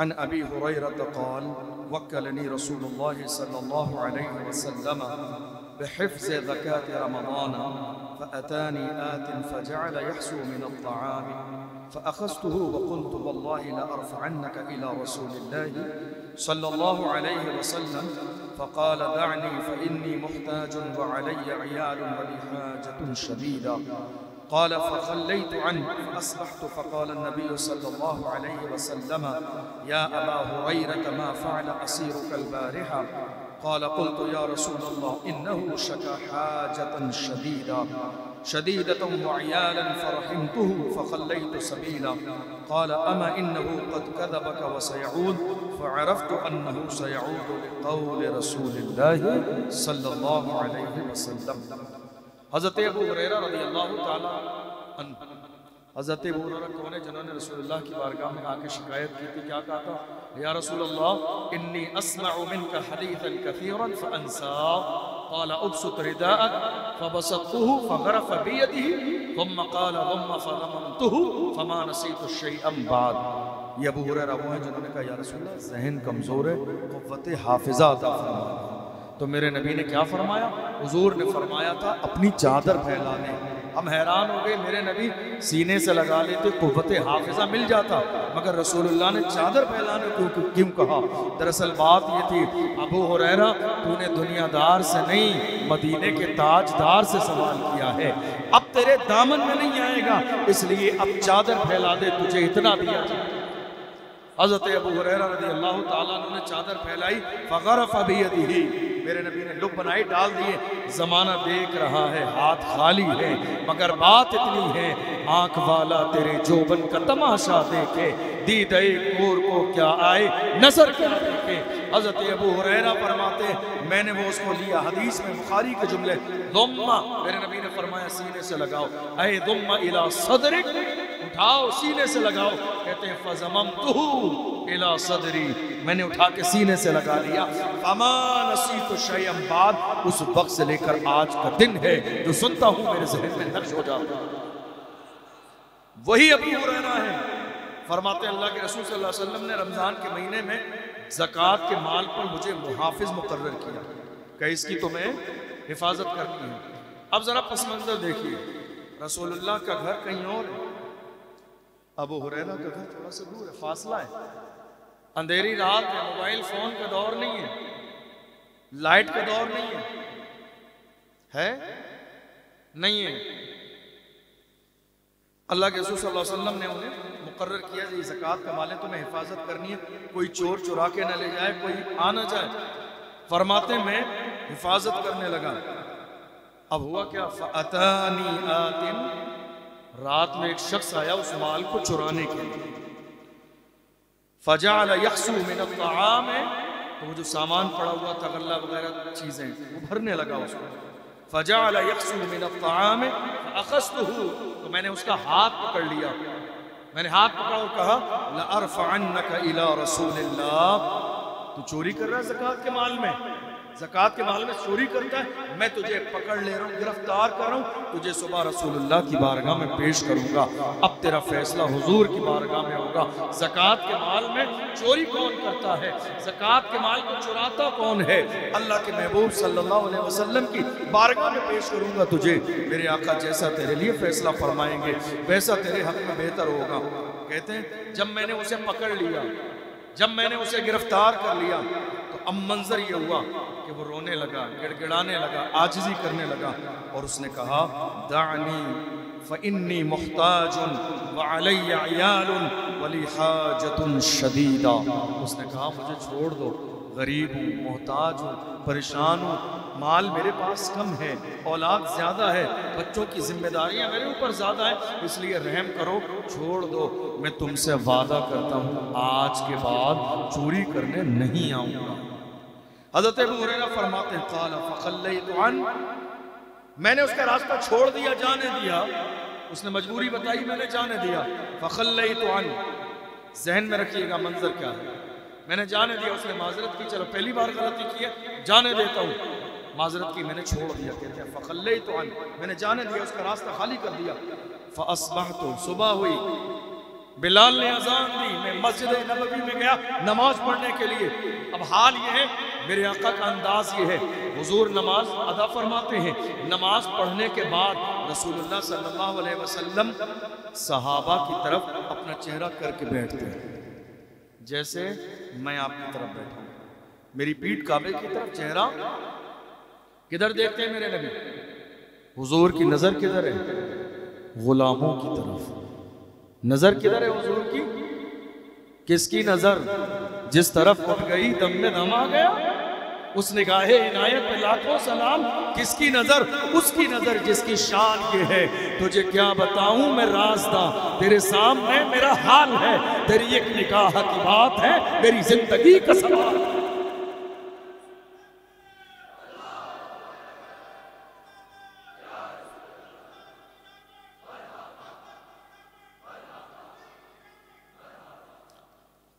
अन अबी हुरैरह क़ाल वक्कलनी रसूलुल्लाह सल्लल्लाहु अलैहि वसल्लम बिहिफ्ज़ ज़कात रमज़ान फ़अतानी आतिन फ़जअल यहसु मिन अत्ताआम फ़अख़ज़्तुहु वक़ुल्तु वल्लाहि लअरफ़अन्नक इला रसूलिल्लाहि सल्लल्लाहु अलैहि वसल्लम फ़क़ाल दअनी फ़इन्नी मुहताजुन व अलय्य इयालुन व ली हाजतुन शदीदा क़ाल फ़ख़ल्लैतु अन्हु फ़अस्बहतु फ़क़ाल अन्नबी सल्लल्लाहु अलैहि वसल्लम या अबा हुरैरह मा फ़अल असीरुकल बारिहा क़ाल क़ुल्तु या रसूलल्लाह इन्नहु शका हाजतन शदीदतन व इयालन फ़रहिमतुहु फ़ख़ल्लैतु सबीला क़ाल अमा इन्नहु क़द कज़बक व सयऊद फ़अरफ़्तु अन्नहु सयऊदु लिक़ौलि रसूलिल्लाहि सल्लल्लाहु अलैहि वसल्लम। हज़रत अबू हुरैरा रज़ियल्लाहु ताला अन्हु, हज़रत अबू हुरैरा कौन है जिन्होंने रसूलुल्लाह की बारगाह में आके शिकायत की थी? क्या कहा था? या रसूलल्लाह इन्नी अस्मअु मिनका हदीथन कसीरन फ़अंसा क़ाल उबसुत रिदाअक फ़बसत्तुहु फ़ग़रफ़ बियदिही थुम्मा क़ाल थुम्मा फ़ज़ममतुहु फ़मा नसीतु शैअन बाद। ये अबू हुरैरा वो हैं जिन्होंने कहा या रसूलल्लाह ज़हन कमज़ोर है, क़ुव्वत हाफ़िज़ा अता फरमा। तो मेरे नबी ने क्या फरमाया? हुजूर ने फरमाया था अपनी चादर फैला दे। हम हैरान हो गए, मेरे नबी सीने से लगा लेते कुव्वत हाफिजा मिल जाता, मगर रसूलुल्लाह ने चादर फैलाने को क्यों कहा? दरअसल बात ये थी, अबू हुरैरा तूने दुनियादार से नहीं मदीने के ताजदार से सवाल किया है, अब तेरे दामन में नहीं आएगा, इसलिए अब चादर फैला दे, तुझे इतना दिया जाए। हज़रत अबू हुरैरा रज़ियल्लाहु ताला अन्हु ने चादर फैलाई, फ़ग़रफ़ बियदिही, मेरे नबी ने लुक बनाई, डाल दिए। ज़माना देख रहा है, हाथ खाली है, मगर बात इतनी है आँख वाला तेरे जोबन का तमाशा देखे, दीदे कोर को क्या आए नजर क्या देखे। हज़रत अबू हुरैरा फरमाते मैंने वो उसको लिया, हदीस में बुखारी के जुमले, दुम्मा मेरे नबी ने फरमाया सीने से लगाओ, ऐ दुम्मा इला सदरिक, उठाओ सीने से लगाओ। कहते हैं फ़ज़ममतुहु इला सदरी, मैंने उठा के सीने से लगा लिया। फमा नसीतु शैअन बाद, उस वक्त से लेकर आज का दिन है जो सुनता हूँ मेरे ज़हन में नक्श हो जाता है। वही अबू हुरैरा है, फरमाते अल्लाह के रसूल सल्लल्लाहु अलैहि वसल्लम ने रमज़ान के महीने में ज़कात के माल पर मुझे मुहाफ़िज़ मुकर्रर किया कि इसकी तुम्हें हिफाजत करनी है। अब ज़रा पस मंज़र देखिए, रसूलुल्लाह का घर कहीं और है, अबू हुरैरा का घर थोड़ा सा दूर है, फासला है, अंधेरी रात है, मोबाइल फ़ोन का दौर नहीं है, लाइट का दौर नहीं है नहीं है। अल्लाह के रसूल सल्लल्लाहु अलैहि वसल्लम ने उन्हें मुकर्रर किया कि ज़कात का माल है, तुम्हें हिफाजत करनी है, कोई चोर चुरा के न ले जाए, कोई आ न जाए। फरमाते मैं हिफाजत करने लगा। अब हुआ क्या? फ़अतानी आतिन, रात में एक शख्स आया उस माल को चुराने के लिए। फ़जअल यहसु मिन अत्ताआम, तो वो जो सामान पड़ा हुआ था गल्ला वगैरह चीज़ें, वो भरने लगा उसको। फ़जअल यहसु मिन अत्ताआम फ़अख़ज़्तुहु, तो मैंने उसका हाथ पकड़ लिया, मैंने हाथ पकड़ा और कहा लअरफ़अन्नक इला रसूलिल्लाह, तू चोरी कर रहा है ज़कात के माल में, ज़कात के माल में चोरी करता है, मैं तुझे पकड़ ले रहा हूँ, गिरफ्तार कर रहा हूँ, तुझे सुबह रसूलुल्लाह की बारगाह में पेश करूँगा, अब तेरा फैसला हुजूर की बारगाह में होगा। ज़कात के माल में चोरी कौन करता है, ज़कात के माल को चुराता कौन है, अल्लाह के महबूब सल्लल्लाहु अलैहि वसल्लम की बारगाह में पेश करूँगा तुझे। मेरे आका जैसा तेरे लिए फैसला फरमाएंगे वैसा तेरे हक में बेहतर होगा। कहते हैं जब मैंने उसे पकड़ लिया, जब मैंने उसे गिरफ्तार कर लिया, तो अब मंजर ये हुआ कि वो रोने लगा, गिड़गिड़ाने लगा, आजिज़ी करने लगा, और उसने कहा दानी फ़इन्नी मुहताजुन व अलय्या इयालुन व ली हाजतुन शदीदा। उसने कहा मुझे छोड़ दो, गरीब हूँ, मोहताज हूँ, परेशान हूँ, माल मेरे पास कम है, औलाद ज़्यादा है, बच्चों की जिम्मेदारियाँ मेरे ऊपर ज़्यादा है, इसलिए रहम करो, छोड़ दो, मैं तुमसे वादा करता हूँ आज के बाद चोरी करने नहीं आऊँगा। हज़रत अबू हुरैरा फरमाते हैं क़ाल फ़ख़ल्लैतु अन्हु, मैंने उसका रास्ता छोड़ दिया, जाने दिया, उसने मजबूरी बताई, मैंने जाने दिया। फ़ख़ल्लैतु अन्हु, जहन में रखिएगा मंजर क्या है, मैंने जाने दिया, उसने माजरत की, चलो पहली बार गलती की है, जाने देता हूँ, माजरत की, मैंने छोड़ दिया। कहते हैं फ़ख़ल्लैतु अन्हु, मैंने जाने दिया, उसका रास्ता खाली कर दिया। फ़अस्बहतु, सुबह हुई, बिलाल ने अजान दी, मैं मस्जिद नबवी में गया नमाज पढ़ने के लिए। अब हाल ये है, मेरे आका का अंदाज ये है, हुजूर नमाज अदा फरमाते हैं, नमाज पढ़ने के बाद रसूलुल्लाह सल्लल्लाहु अलैहि वसल्लम सहाबा की तरफ अपना चेहरा करके बैठते हैं, जैसे मैं आपकी तरफ बैठा हूं, मेरी पीठ काबे की तरफ, चेहरा किधर देखते हैं मेरे नबी? हुजूर की नजर किधर है? गुलामों की तरफ। नजर किधर है हुजूर की? किसकी नजर? जिस तरफ उठ गई दम में दम आ गया, उस निगाहे इनायत पे लाखों सलाम। किसकी नजर? उसकी नजर जिसकी शान ये है, तुझे क्या बताऊं मैं राज़दा, तेरे सामने मेरा हाल है, तेरी एक निगाह की बात है, मेरी जिंदगी का सवाल है।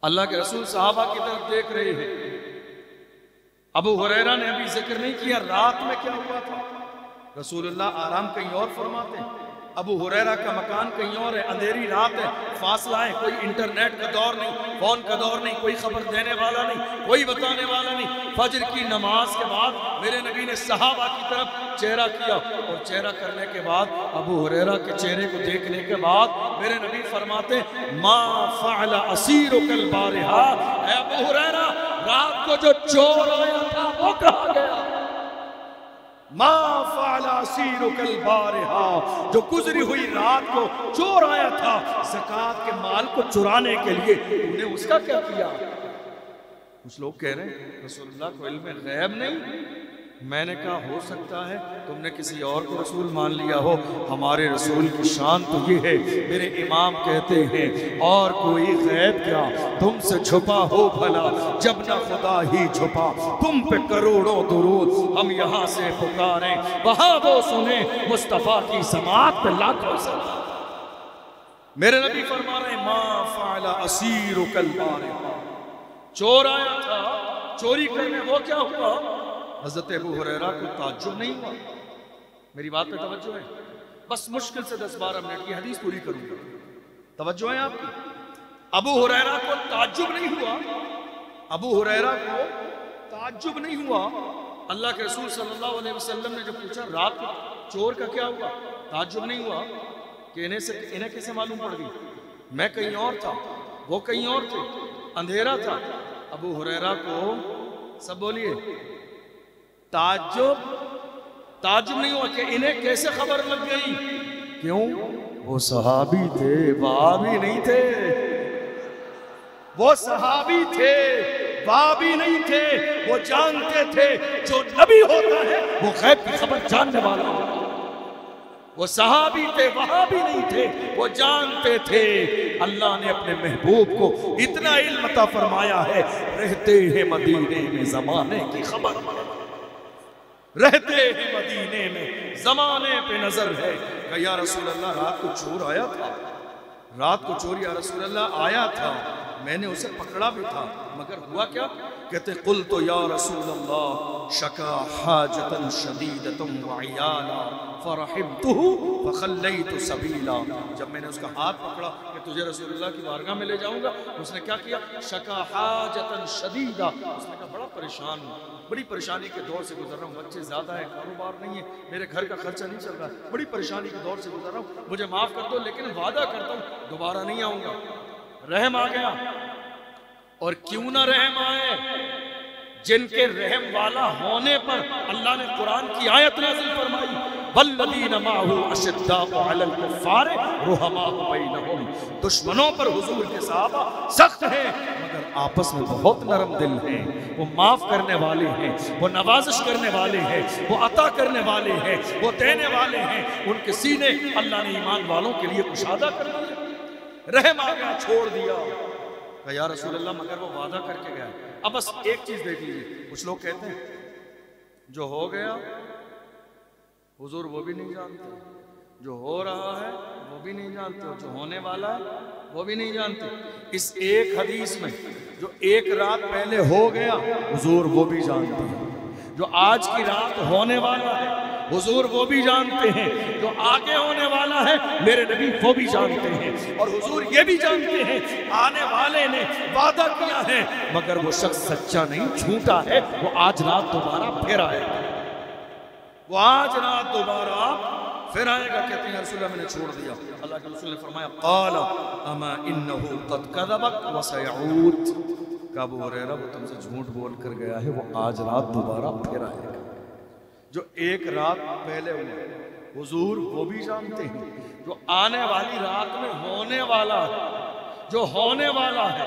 अल्लाह के रसूल साहबा की तरफ देख रहे हैं। अबू हुरैरा ने अभी जिक्र नहीं किया रात में क्या हुआ था। रसूलुल्लाह आराम कहीं और फरमाते हैं, अबू हुरैरा का मकान कहीं और है, अंधेरी रात है, फासला है, कोई इंटरनेट का दौर नहीं, फोन का दौर नहीं, कोई खबर देने वाला नहीं, कोई बताने वाला नहीं। फजर की नमाज के बाद मेरे नबी ने सहाबा की तरफ चेहरा किया, और चेहरा करने के बाद अबू हुरैरा के चेहरे को देखने के बाद मेरे नबी फरमाते, मा फ़अल असीरुकल बारिहा, ऐ अबू हुरैरा, रात को जो चोर आया था वो कहाँ गया? मा फ़अल असीरुकल बारिहा, जो गुजरी हुई रात को चोर आया था ज़कात के माल को चुराने के लिए, तूने उसका क्या किया? कुछ लोग कह रहे हैं रसूलुल्लाह को इल्म गैब नहीं। मैंने कहा हो सकता है तुमने किसी और को रसूल मान लिया हो, हमारे रसूल की शान तो ये है, मेरे इमाम कहते हैं और कोई गैब क्या तुमसे छुपा हो भला, जब न खुदा ही छुपा तुम पे करोड़ों दुरूद हम यहाँ से पुकारें, वहाँ वो सुने मुस्तफ़ा की समात पे लाखों सलाम। मेरे नबी फरमा रहे मा फ़अल असीरुकल बारिहा, चोर आया था चोरी करने, वो क्या हुआ? हज़रत अबू हुरैरा को ताज्जुब नहीं हुआ? मेरी बात पे तवज्जो है, बस मुश्किल से 10-12 मिनट की हदीस पूरी करूंगा, तवज्जो है आपकी। अबू हुरैरा को ताज्जुब नहीं हुआ, अबू हुरैरा को ताज्जुब नहीं हुआ। अल्लाह के रसूल सल्लल्लाहु अलैहि वसल्लम ने जब पूछा रात को चोर का क्या हुआ, ताज्जुब नहीं हुआ कि इन्हें कैसे मालूम पड़ गई? मैं कहीं और था, वो कहीं और थे, अंधेरा था। अबू हुरैरा को सब बोलिए ताज्जुब नहीं हुआ कि इन्हें कैसे खबर लग गई? क्यों? वो सहाबी थे, वहाबी नहीं थे। वो सहाबी थे, वहाबी नहीं थे। वो जानते थे जो नबी होता है वो गैब की खबर जानने वाला होता है। वो सहाबी थे, वहाबी नहीं थे, वो जानते थे। अल्लाह ने अपने महबूब को इतना इल्म अता फरमाया है, रहते हैं मदीने में ज़माने की खबर, रहते हैं मदीने में ज़माने पे नजर है। कहा या रसूल अल्लाह रात को चोर आया था, रात को चोर या रसूल अल्लाह आया था, मैंने उसे पकड़ा भी था, मगर हुआ क्या? कहते कुल तो या रसूल अल्लाह शका हाजतन शदीदतुम व इयाला फरहिमतुहु फखल्लैतु सबीला। जब मैंने उसका हाथ पकड़ा कि तुझे रसूलुल्लाह की बारगाह में ले जाऊंगा, उसने क्या किया? शका हाजतन शदीदा, उसने कहा बड़ा परेशान हूँ, बड़ी परेशानी के दौर से गुजर रहा हूँ, बच्चे ज़्यादा है, कारोबार नहीं है, मेरे घर का खर्चा नहीं चल रहा, बड़ी परेशानी के दौर से गुजर रहा हूँ, मुझे माफ़ कर दो, लेकिन वादा करता हूँ दोबारा नहीं आऊँगा। रहम आ गया। और क्यों ना रहम आए? जिनके रहम वाला होने पर अल्लाह ने कुरान की आयत नाज़िल फरमाई, वल्लज़ीना माअहू अशिद्दाउ अलल कुफ़्फ़ारि रुहमाउ बैनहुम। दुश्मनों पर हुजूर के सहाबा सख्त हैं मगर आपस में बहुत नरम दिल हैं, वो माफ करने वाले हैं, वो नवाजिश करने वाले हैं, वो अता करने वाले हैं, वो देने वाले हैं। उनके सीने अल्लाह ने ईमान वालों के लिए कुशादा कर दिए। रहम आ गया, छोड़ दिया। या रसूल अल्लाह मगर वो वादा करके गया। अब बस एक चीज देख लीजिए, कुछ लोग कहते हैं जो हो गया हुजूर वो भी नहीं जानते, जो हो रहा है वो भी नहीं जानते, जो होने वाला है वो भी नहीं जानते। इस एक हदीस में जो एक रात पहले हो गया हुजूर वो भी जानते हैं, जो आज की रात होने वाला है हुजूर वो भी जानते हैं, जो आगे होने वाला है मेरे नबी वो भी जानते हैं, और हुजूर ये भी जानते हैं आने वाले ने वादा किया है मगर वो शख्स सच्चा नहीं, झूठा है, वो आज रात दोबारा फिर आएगा, वो आज रात दोबारा फिर आएगा। कहते हैं रसूलुल्लाह मैंने छोड़ दिया। अल्लाह के रसूल ने फरमाया क़ाल अमा इन्नहु क़द कज़बक व सयऊद, अबू हुरैरा वो तुमसे झूठ बोल कर गया है, वो आज रात दोबारा फिर आएगा। जो एक रात पहले हुआ हुजूर वो भी जानते हैं, जो आने वाली रात में होने वाला है, जो होने वाला है,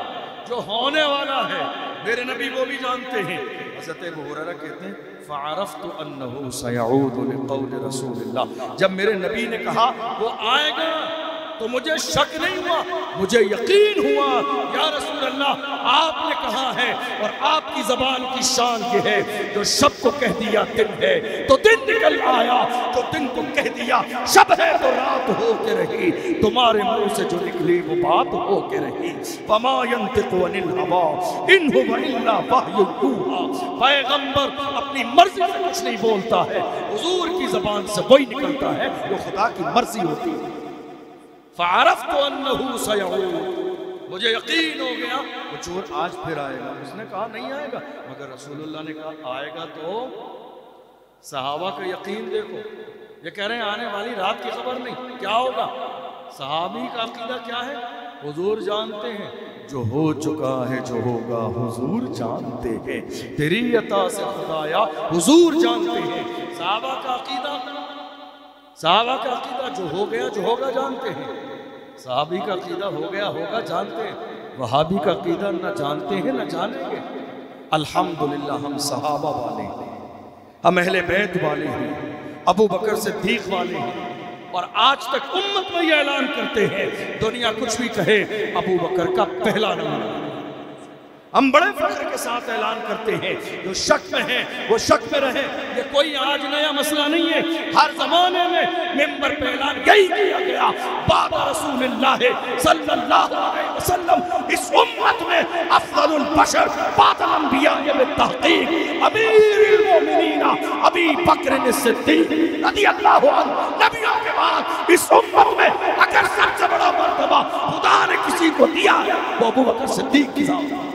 जो होने वाला है मेरे नबी वो भी जानते हैं। हज़रत अबू हुरैरा कहते हैं फ़अरफ़्तु अन्नहु सयऊदु लिक़ौलि रसूलिल्लाह, जब मेरे नबी ने कहा वो आएगा तो मुझे शक नहीं हुआ, मुझे यकीन हुआ या रसूल अल्लाह आपने कहा है और आपकी ज़बान की शान ये है, जो शब को कह दिया दिन है तो दिन निकल आया, जो दिन को कह दिया शब है तो रात हो के रही, तुम्हारे मुंह से जो निकली वो बात हो के रही। वमा यंतिक़ु अनिल हवा इन हुवा इल्ला वह्युन यूहा, पैगंबर अपनी मर्जी से कुछ नहीं बोलता है, हुजूर की ज़बान से वही निकलता है जो खुदा की मर्जी होती है। फ़अरफ़्तु अन्नहु सयऊद, मुझे यकीन हो गया वो चोर आज फिर आएगा। उसने कहा नहीं आएगा, मगर रसूलुल्लाह ने कहा आएगा। तो सहाबा का यकीन देखो, ये कह रहे हैं आने वाली रात की खबर नहीं, क्या होगा। सहाबी का अकीदा क्या है, हुजूर जानते हैं, जो हो चुका है जो होगा हुजूर जानते हैं, तेरी अता से खुदाया हुजूर जानते हैं। सहाबा का अकीदा जो हो गया जो होगा जानते हैं, सहाबी का अकीदा हो गया होगा जानते हैं, वहाबी का अकीदा न जानते हैं न जानेंगे। अल्हम्दुलिल्लाह हम सहाबा वाले हैं, हम अहले बैत वाले हैं, अबू बकर सिद्दीक वाले हैं, और आज तक उम्मत में यह ऐलान करते हैं दुनिया कुछ भी कहे अबू बकर का पहला नंबर। हम बड़े फख्र के साथ ऐलान करते हैं जो शक में है वो शक में रहे, ये कोई आज नया मसला नहीं है, हर जमाने में मिंबर पे ऐलान यही किया गया। बाद रसूलुल्लाह सल्लल्लाहु अलैहि वसल्लम इस उम्मत में अफजलुल बशर बादल अंबिया बितहकीक अमीरुल मोमिनीन अबी बकर सिद्दीक रज़ियल्लाहु अन्हु, नबियों के बाद इस उम्मत में अगर सबसे बड़ा मर्तबा खुदा ने किसी को दिया है वो अबू बकर सिद्दीक की ज़ात।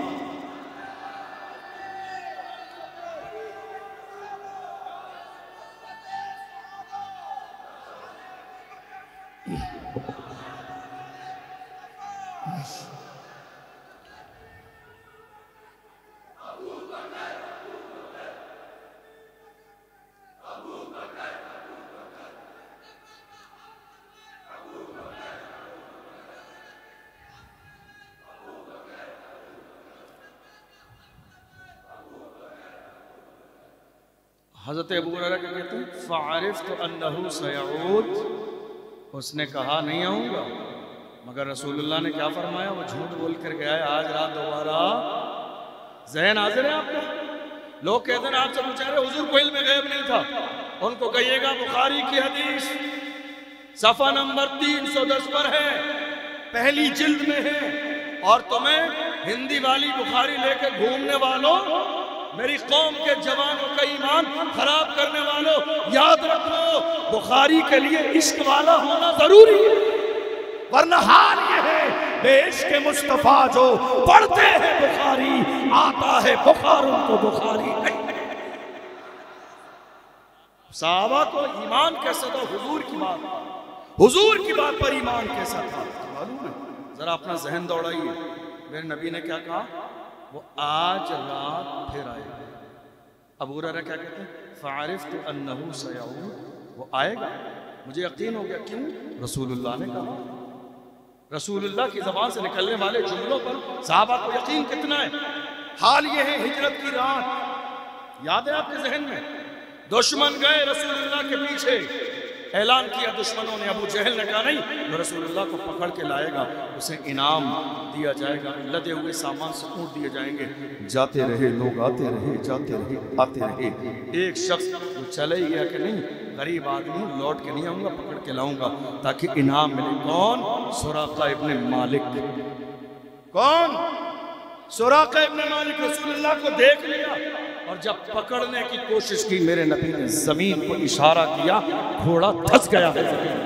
हज़रत अबू हुरैरा क्या कहते हैं फ़अरिफ़्तु अन्नहु सयऊद, उसने कहा नहीं आऊँगा, मगर रसूलुल्लाह ने क्या फरमाया, वो झूठ बोल कर गया है आज रात दोबारा। ज़हन हाज़िर है आपका। लोग कहते हैं आपसे पूछा रहे हुजूर को इल्म गैब नहीं था, उनको कहिएगा बुखारी की हदीस सफ़ा नंबर 310 पर है, पहली जिल्द में है, और तुम्हें हिंदी वाली बुखारी लेकर घूमने वालों, मेरी कौम के जवानों का ईमान खराब करने वालों, याद रखो बुखारी के लिए इश्क वाला होना जरूरी है, वरना हाल ये है बेइश्क़ मुस्तफा जो पढ़ते हैं बुखारी आता है बुखार उनको बुखारी नहीं। सहाबा को ईमान कैसा था, हुजूर की बात पर ईमान कैसा था मालूम है। जरा अपना जहन दौड़ाइए, मेरे नबी ने क्या कहा, वो आज रात फिर आएगा। अबू हुरैरा क्या कहते हैं फ़अरिफ़्तु अन्नहु सयऊद, वो आएगा, मुझे यकीन हो गया। क्यों, रसूलुल्लाह ने कहा। रसूलुल्लाह की ज़बान से निकलने वाले जुमलों पर सहाबा को यकीन कितना है। हाल ये है हिजरत की रात, याद है आपके जहन में, दुश्मन गए रसूलुल्लाह के पीछे, ऐलान किया दुश्मनों ने, अबू जहल ने कहा नहीं, वो रसूलुल्लाह को पकड़ के लाएगा, उसे इनाम दिया जाएगा, लदे हुए सामान से ऊँट दिए जाएंगे। जाते रहे लोग, आते रहे, जाते रहे, आते रहे। एक शख्स जो चले ही गया कि नहीं, गरीब आदमी, लौट के नहीं आऊँगा, पकड़ के लाऊंगा ताकि इनाम मिले। कौन, सुराका इब्ने मालिक। कौन, सुराका इब्ने मालिक रसूलुल्लाह को देख लिया और जब पकड़ने की कोशिश की मेरे नबी ने जमीन को इशारा किया, घोड़ा धंस गया है जमीन।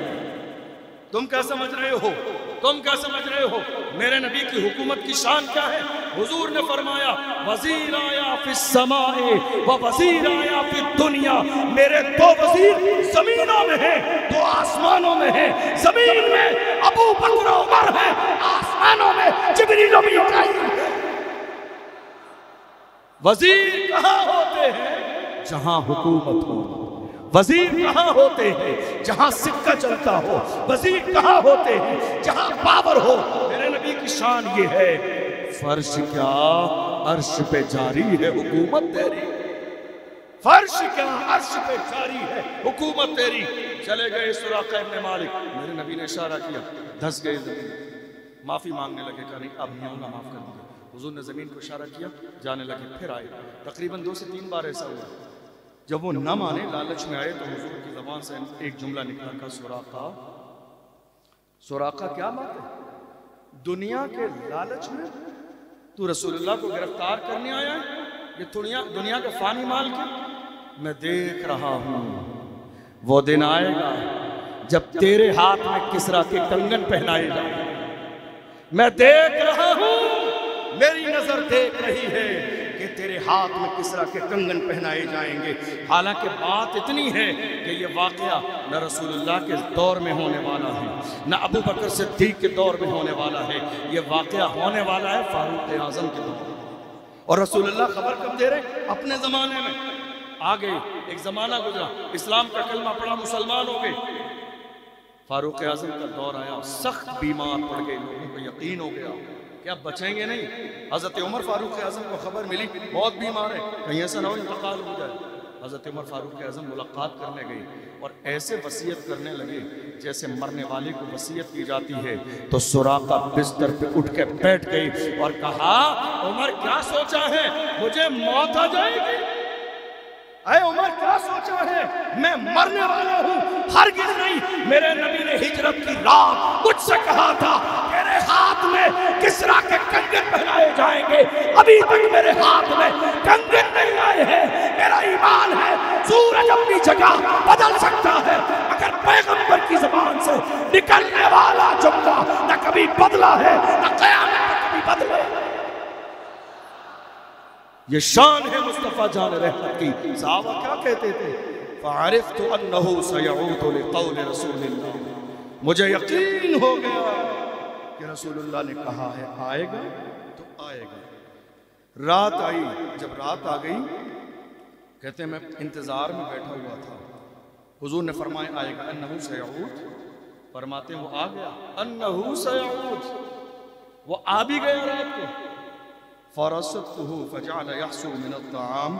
तुम क्या समझ रहे हो, तुम क्या समझ रहे हो मेरे नबी की हुकूमत की शान क्या है? हुजूर ने फरमाया वजीर आया फिस समाए व वजीर आया फिस दुनिया, मेरे दो वजीर जमीनों में हैं, दो आसमानों में हैं। जमीन में अबू बकर उमर है, आसमानों में जिब्रील व मीकाईल है। वजीर कहाँ होते हैं? जहां हुकूमत हो। वजीर कहाँ होते हैं? जहां सिक्का चलता हो। वजीर कहाँ होते हैं? जहां पावर हो। मेरे नबी की शान ये है, फर्श क्या अर्श पे जारी है हुकूमत तेरी। फर्श क्या अर्श पे जारी है हुकूमत तेरी। चले गए सुराका इब्न मालिक, मेरे नबी ने इशारा किया, धंस गए जमीन। माफी मांगने लगे, कहा नहीं अब नहीं आऊंगा, माफ कर दीजिए। हुजूर ने जमीन को इशारा किया, जाने लगे, फिर आए। तकरीबन 2 से 3 बार ऐसा हुआ। जब वो न माने, लालच में आए, तो हुजूर की ज़बान से एक जुमला निकला, का सुराका। सुराका क्या बात है? दुनिया के लालच में तू रसूलुल्लाह को गिरफ्तार करने आया है? ये दुनिया के फानी माल के? मैं देख रहा हूँ वो दिन आएगा जब तेरे हाथ में किसरा के कंगन पहनाए जाएंगे। मैं देख रहा हूँ, मेरी नजर देख रही है कि तेरे हाथ में किसरा के कंगन पहनाए जाएंगे। हालांकि बात इतनी है कि ये वाकया न रसूलुल्लाह के दौर में होने वाला है, न अबू बकर सिद्दीक के दौर में होने वाला है। ये वाकया होने वाला है फारूक आजम के दौर में। और रसूलुल्लाह खबर कब दे रहे? अपने ज़माने में। आगे एक ज़माना गुजरा, इस्लाम का कलमा पड़ा, मुसलमान हो गए। फारूक आजम का दौर आया, सख्त बीमार पड़ गए, लोगों को यकीन हो गया कि अब बचेंगे नहीं। हज़रत उमर फारूक आजम को खबर मिली बहुत बीमार है, कहीं ऐसा ना हो इंतकाल हो जाए। हज़रत उमर फारूक आजम मुलाकात करने गए और ऐसे वसीयत करने लगे जैसे मरने वाले को वसीयत की जाती है। तो सुराका बिस्तर पे उठ के बैठ गई और कहा, उमर क्या सोचा है, मुझे मौत आ जाएगी? अरे उमर क्या सोचा है, मैं मरने वाला हूँ? हरगिज़ नहीं। मेरे नबी ने हिजरत की रात मुझसे कहा था मेरे हाथ में किसरा के कंगन पहनाए जाएंगे। अभी तक मेरे हाथ में कंगन नहीं आए हैं। मेरा ईमान है सूरज अपनी जगह बदल सकता है, मगर पैगंबर की ज़बान से निकलने वाला जुमला न कभी बदला है न क़यामत तक कभी बदले। ये शान है मुस्तफ़ा जान रहमत की। सहाबा क्या कहते थे? फ़अरिफ़्तु अन्नहु सयऊदु लिक़ौलि रसूलिल्लाह, मुझे यकीन हो गया कि रसूलुल्लाह ने कहा है आएगा तो आएगा। रात आई, जब रात आ गई, कहते मैं इंतज़ार में बैठा हुआ था। हुजूर ने फरमाया आएगा, अन्नहु सयऊद, फरमाते वो आ गया। अन्नहु सयऊद, वो आ भी गया रात को। फ़रसतहु फ़जअल यहसु मिन अत्ताम,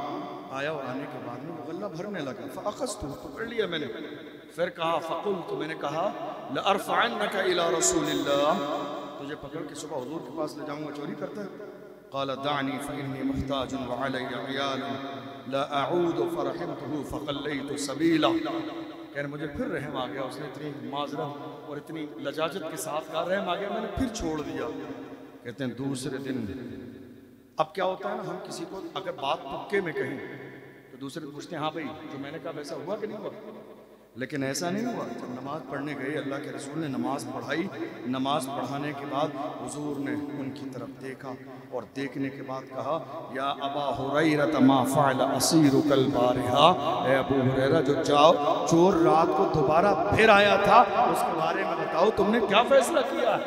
आया और आने के बाद में वो गल्ला भरने लगा। फ़अख़ज़तहु, पकड़ लिया मैंने। फिर कहा फ़क़ुल्तु, मैंने कहा लअरफ़अन्नका इला रसूलिल्लाह, तुझे पकड़ के सुबह हुजूर के पास ले जाऊँगा, चोरी करता है। क़ाल दअनी फ़इन्नी मुहताजुन व अलैया इयालुन ला अऊदु फ़रहिमतहु फ़क़ल्लैतु सबीला। कहने मुझे फिर रहम आ गया, उसने इतनी माज़रत और इतनी लजाजत के साथ कहा रहम आ गया, मैंने फिर छोड़ दिया। कहते हैं दूसरे दिन, अब क्या होता है ना, हम किसी को अगर बात तुक्के में कहें तो दूसरे को पूछते हैं हाँ भाई जो मैंने कहा वैसा हुआ कि नहीं हुआ? लेकिन ऐसा नहीं हुआ। जब नमाज पढ़ने गए, अल्लाह के रसूल ने नमाज पढ़ाई। नमाज पढ़ाने के बाद हुजूर ने उनकी तरफ देखा और देखने के बाद कहा या अबा हुरैरा मा फ़अल असीरुकल बारिहा, ए अबू हुरैरा जो चोर रात को दोबारा फिर आया था उसके बारे में बताओ, तुमने क्या फैसला किया?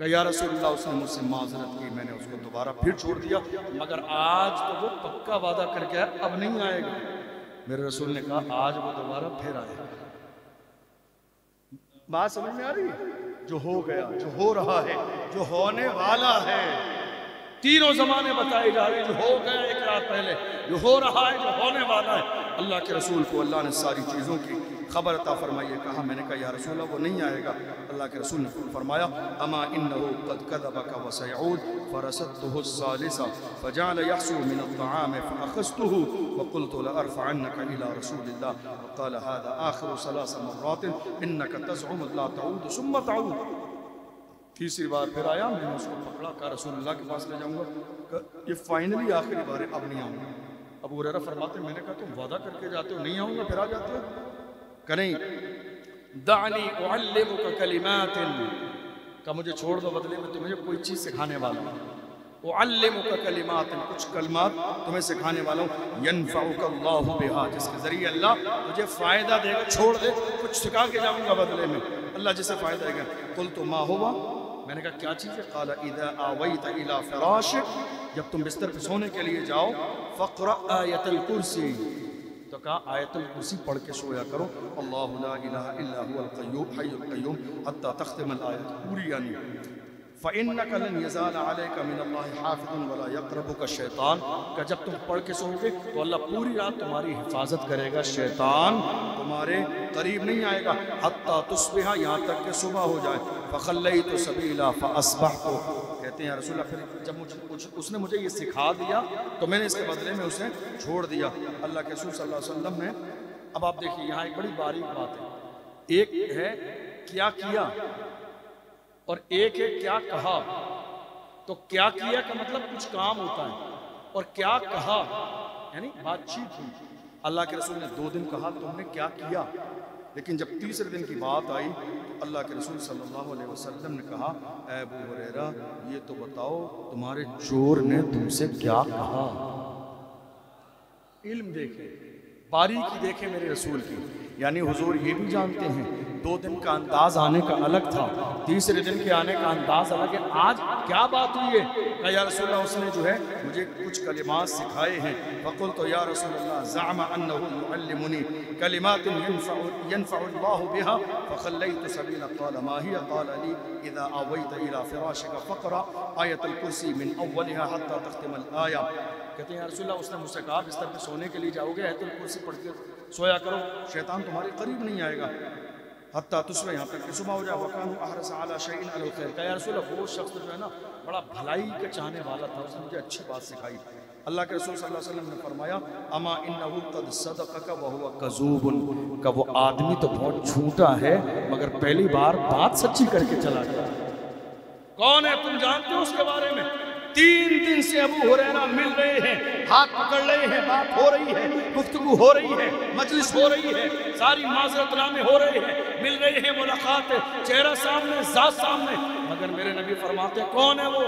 या रसूलुल्लाह, उसने मुझसे माजरत की, मैंने उसको दोबारा फिर छोड़ दिया, मगर आज तो वो पक्का वादा करके आया अब नहीं आएगा। मेरे रसूल ने कहा आज वो दोबारा फिर आएगा। बात समझ में आ रही है? जो हो गया, जो हो रहा है, जो होने वाला है, तीनों ज़माने बताए जा रहे हैं। जो हो गया एक रात पहले, जो हो रहा है, जो होने वाला है। अल्लाह के रसूल को अल्लाह ने सारी चीज़ों की खबर अता फरमाई। कहा, मैंने कहा या रसूल अल्लाह वो नहीं आएगा। अल्लाह के रसूल ने फरमाया अमा इन्नहु क़द कज़बका व सयऊद फ़रसतहु अस्सालिसा फ़जअल यहसु मिन अत्ताम फ़अख़ज़तहु व क़ुल्तु लअरफ़अन्नका इला रसूलिल्लाह व क़ाल हाज़ा आख़िरु सलास मर्रातिन इन्नका तज़अमु ला तऊद सुम्मा तऊद। तीसरी बार फिर आया, मैंने उसको पकड़ा, कहा रसूलुल्लाह के पास ले जाऊँगा, ये फाइनली आखिरी बार है, अब नहीं आऊँगा। अबू हुरैरा फरमाते मैंने कहा तुम वादा करके जाते हो नहीं आऊँगा फिर आ जाते हो? कह नहीं दानी उअल्लिमुका कलिमातिन, का मुझे छोड़ दो बदले में तुम्हें कोई चीज़ सिखाने वाला हूँ। उअल्लिमुका कलिमातिन, कुछ कलमात तुम्हें सिखाने वाला हूँ। यनफ़उका अल्लाहु बिहा, जिसके ज़रिए अल्लाह तुझे फ़ायदा देगा। छोड़ दे, कुछ सिखा के जाऊँगा बदले में, अल्लाह जिसे फ़ायदा देगा। क़ुल्तु मा हुवा, मैंने कहा क्या चीज़ है? क़ाला इज़ा आवैत इला फ़िराशिक, जब तुम बिस्तर पर सोने के लिए जाओ, फ़क़रा आयतुल कुर्सी, तो कहा आयतुल कुर्सी पढ़ के सोया करो। अल्लाहु ला इलाहा इल्ला हुवल क़य्यूम हय्युल क़य्यूम हत्ता तख़्तिमल आयत, पूरी यानी फ़इन्नका लन यज़ाल अलैका मिनल्लाहि हाफ़िज़ुन वला यक़रबुका शैतान, का जब तुम पढ़ के सोओगे तो अल्लाह पूरी रात तुम्हारी हिफाजत करेगा, शैतान तुम्हारे करीब नहीं आएगा। हत्ता तुस्बिहा, यहाँ तक कि सुबह हो जाए। फ़ख़ल्लैतु सबीला फ़अस्बहतु, कहते हैं रसूलुल्लाह फिर जब उसने मुझे ये सिखा दिया तो मैंने इसके बदले में उसे छोड़ दिया। अल्लाह के रसूल सल्लल्लाहु अलैहि वसल्लम ने, अब आप देखिए यहाँ एक बड़ी बारीक बात है, एक है क्या किया और एक है क्या कहा। तो क्या किया का मतलब कुछ काम होता है, और क्या कहा यानी बातचीत हुई। अल्लाह के रसूल ने 2 दिन कहा तुमने क्या किया, लेकिन जब तीसरे दिन की बात आई तो अल्लाह के रसूल सल्लल्लाहु अलैहि वसल्लम ने कहा, ऐ अबू हुरैरा ये तो बताओ तुम्हारे चोर ने तुमसे क्या कहा। इल्म देखे, बारीकी देखे मेरे रसूल की, यानी हुजूर ये भी जानते हैं 2 दिन का अंदाज आने का अलग था, तीसरे दिन के आने का अंदाज अलग है। आज क्या बात हुई है? कहा या रसूलल्लाह उसने जो है मुझे कुछ कलिमात सिखाए हैं। फ़क़ुल्तु या रसूलल्लाह ज़अमा अन्नहु युअल्लिमुनी कलिमातिन यनफ़उ अल्लाहु बिहा फ़ख़ल्लैतु सबीला। क़ाल मा हिय? क़ाल ली इज़ा आवैत इला फ़िराशिका फ़क़रा आयतुल कुर्सी मिन अव्वलिहा हत्ता तख़्तिमल आया। कहते हैं या रसूलल्लाह उसने मुझसे कहा बिस्तर पे सोने के लिए जाओगे आयतुल कुर्सी पढ़ के सोया करो, शैतान तुम्हारे करीब नहीं आएगा। हत्ता तुस्बह, यहाँ तक कि सुबह हो जाए। वकानु अहरस अला शैइन अलल खैर, कहा या रसूलल्लाह वो शख्स जो है ना बड़ा भलाई का चाहने वाला था, उसने मुझे अच्छी बात सिखाई। अल्लाह के रसूल सल्लल्लाहु अलैहि वसल्लम ने फरमाया अमा इन्नहु क़द सदक़का व हुवा कज़ूबुन, का वो आदमी तो बहुत झूठा है मगर पहली बार बात सच्ची करके चला गया। कौन है तुम जानते हो उसके बारे में? 3 दिन से अबू हुरैरा मिल रहे हैं, हाथ पकड़ रहे हैं, बात हो रही है, गुफ्तगू हो रही है, मजलिस हो रही है, सारी माजरतनामे हो रहे हैं, मिल रहे हैं, मुलाकात है, चेहरा सामने, जात सामने, मगर मेरे नबी फरमाते कौन है वो?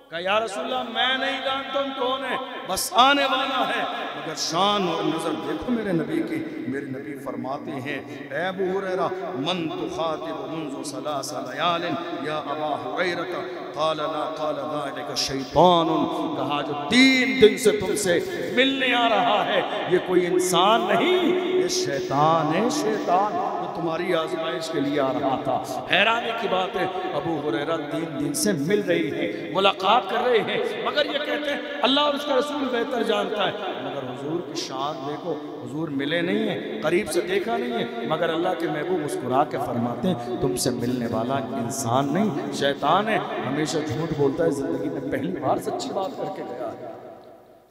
कहा या रसूलल्लाह मैं नहीं जानता हूँ कौन है, बस आने वाला है। मगर शान और नजर देखो मेरे नबी की। मेरे नबी फरमाते हैं ऐ अबू हुरैरा मन तुखातिबु मुंज़ु सलासा लयालिन या अबा हुरैरा, क़ाल ला क़ाल ज़ालिका शैतानुन, कहा जो 3 दिन से तुमसे मिलने आ रहा है ये कोई इंसान नहीं, ये शैतान है, शैतान तुम्हारी आजमाइश के लिए आ रहा था। हैरानी की बात है अबू हुरैरा 3 दिन से मिल रही है, मुलाकात कर रहे हैं, मगर ये कहते हैं अल्लाह और उसका रसूल बेहतर जानता है। मगर हुजूर की शान देखो, हुजूर मिले नहीं है, करीब से देखा नहीं है, मगर अल्लाह के महबूब मुस्कुरा के फरमाते हैं तुमसे मिलने वाला इंसान नहीं शैतान है, हमेशा झूठ बोलता है, जिंदगी में पहली बार सच्ची बात करके गया है।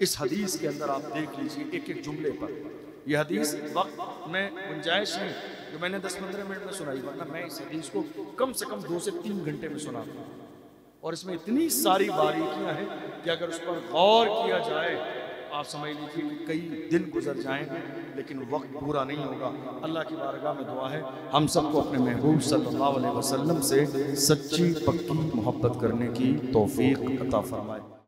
इस हदीस के अंदर आप देख लीजिए एक एक जुमले पर, यह हदीस वक्त में गुंजाइश है जो मैंने 10-15 मिनट में सुनाई, वरना मैं इस हदीस को कम से कम 2 से 3 घंटे में सुनाता हूँ। और इसमें इतनी सारी बारीकियां हैं कि अगर उस पर गौर किया जाए आप समझ लीजिए कि कई दिन गुजर जाएंगे, लेकिन वक्त पूरा नहीं होगा। अल्लाह की बारगाह में दुआ है हम सबको अपने महबूब सल्लल्लाहु अलैहि वसल्लम से सच्ची पक्की मोहब्बत करने की तौफीक अता फरमाए।